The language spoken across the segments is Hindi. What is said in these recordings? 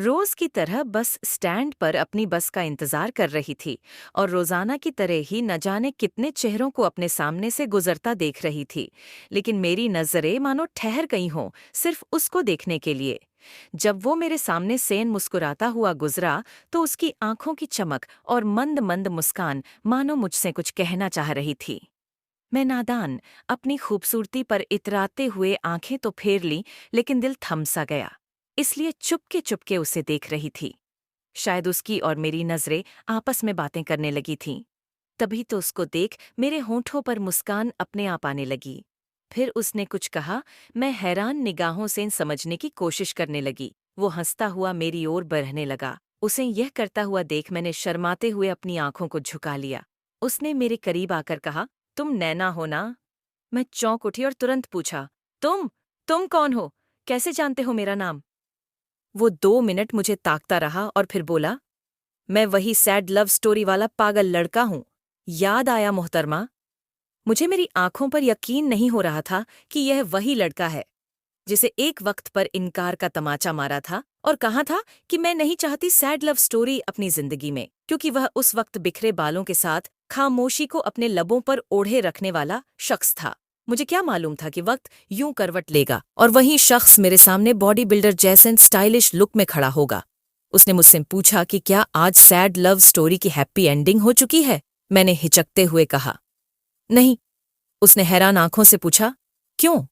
रोज की तरह बस स्टैंड पर अपनी बस का इंतजार कर रही थी और रोजाना की तरह ही न जाने कितने चेहरों को अपने सामने से गुजरता देख रही थी। लेकिन मेरी नजरें मानो ठहर गई हों, सिर्फ उसको देखने के लिए। जब वो मेरे सामने सेन मुस्कुराता हुआ गुजरा तो उसकी आंखों की चमक और मंद मंद मुस्कान मानो मुझसे कुछ कहना चाह रही थी। मैं नादान अपनी खूबसूरती पर इतराते हुए आंखें तो फेर ली, लेकिन दिल थम सा गया। इसलिए चुपके चुपके उसे देख रही थी। शायद उसकी और मेरी नजरें आपस में बातें करने लगी थीं। तभी तो उसको देख मेरे होंठों पर मुस्कान अपने आप आने लगी। फिर उसने कुछ कहा। मैं हैरान निगाहों से समझने की कोशिश करने लगी। वो हंसता हुआ मेरी ओर बढ़ने लगा। उसे यह करता हुआ देख मैंने शर्माते हुए अपनी आंखों को झुका लिया। उसने मेरे करीब आकर कहा, तुम नैना हो ना? मैं चौंक उठी और तुरंत पूछा, तुम कौन हो? कैसे जानते हो मेरा नाम? वो 2 मिनट मुझे ताकता रहा और फिर बोला, मैं वही सैड लव स्टोरी वाला पागल लड़का हूं। याद आया मोहतरमा। मुझे मेरी आंखों पर यकीन नहीं हो रहा था कि यह वही लड़का है जिसे एक वक्त पर इनकार का तमाचा मारा था और कहा था कि मैं नहीं चाहती सैड लव स्टोरी अपनी जिंदगी में, क्योंकि वह उस वक्त बिखरे बालों के साथ खामोशी को अपने लबों पर ओढ़े रखने वाला शख्स था। मुझे क्या मालूम था कि वक्त यूं करवट लेगा और वही शख्स मेरे सामने बॉडी बिल्डर जैसे स्टाइलिश लुक में खड़ा होगा। उसने मुझसे पूछा कि क्या आज सैड लव स्टोरी की हैप्पी एंडिंग हो चुकी है। मैंने हिचकते हुए कहा, नहीं। उसने हैरान आंखों से पूछा, क्यों?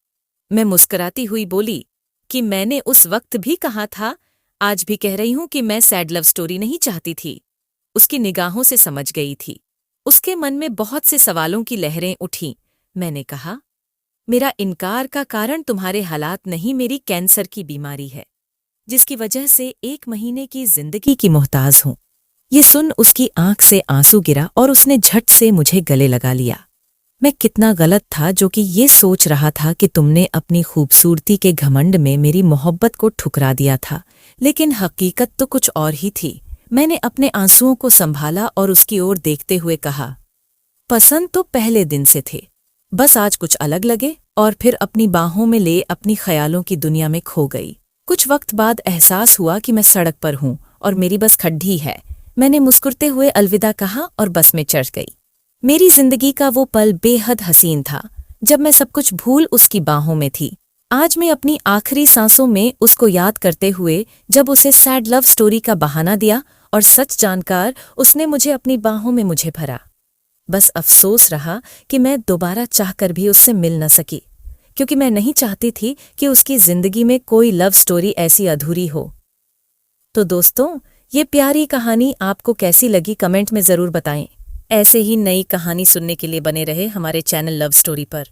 मैं मुस्कुराती हुई बोली कि मैंने उस वक्त भी कहा था, आज भी कह रही हूं कि मैं सैड लव स्टोरी नहीं चाहती थी। उसकी निगाहों से समझ गई थी। उसके मन में बहुत से सवालों की लहरें उठीं। मैंने कहा, मेरा इनकार का कारण तुम्हारे हालात नहीं, मेरी कैंसर की बीमारी है, जिसकी वजह से 1 महीने की जिंदगी की मोहताज हूं। ये सुन उसकी आंख से आंसू गिरा और उसने झट से मुझे गले लगा लिया। मैं कितना गलत था जो कि ये सोच रहा था कि तुमने अपनी खूबसूरती के घमंड में मेरी मोहब्बत को ठुकरा दिया था, लेकिन हकीकत तो कुछ और ही थी। मैंने अपने आंसुओं को संभाला और उसकी ओर देखते हुए कहा, पसंद तो पहले दिन से थे, बस आज कुछ अलग लगे। और फिर अपनी बाहों में ले अपनी ख्यालों की दुनिया में खो गई। कुछ वक्त बाद एहसास हुआ कि मैं सड़क पर हूं और मेरी बस खड्डी है। मैंने मुस्कुरते हुए अलविदा कहा और बस में चढ़ गई। मेरी जिंदगी का वो पल बेहद हसीन था, जब मैं सब कुछ भूल उसकी बाहों में थी। आज मैं अपनी आखिरी सांसों में उसको याद करते हुए, जब उसे सैड लव स्टोरी का बहाना दिया और सच जानकर उसने मुझे अपनी बाहों में मुझे भरा। बस अफसोस रहा कि मैं दोबारा चाहकर भी उससे मिल न सकी, क्योंकि मैं नहीं चाहती थी कि उसकी जिंदगी में कोई लव स्टोरी ऐसी अधूरी हो। तो दोस्तों, ये प्यारी कहानी आपको कैसी लगी कमेंट में ज़रूर बताएं। ऐसे ही नई कहानी सुनने के लिए बने रहे हमारे चैनल लव स्टोरी पर।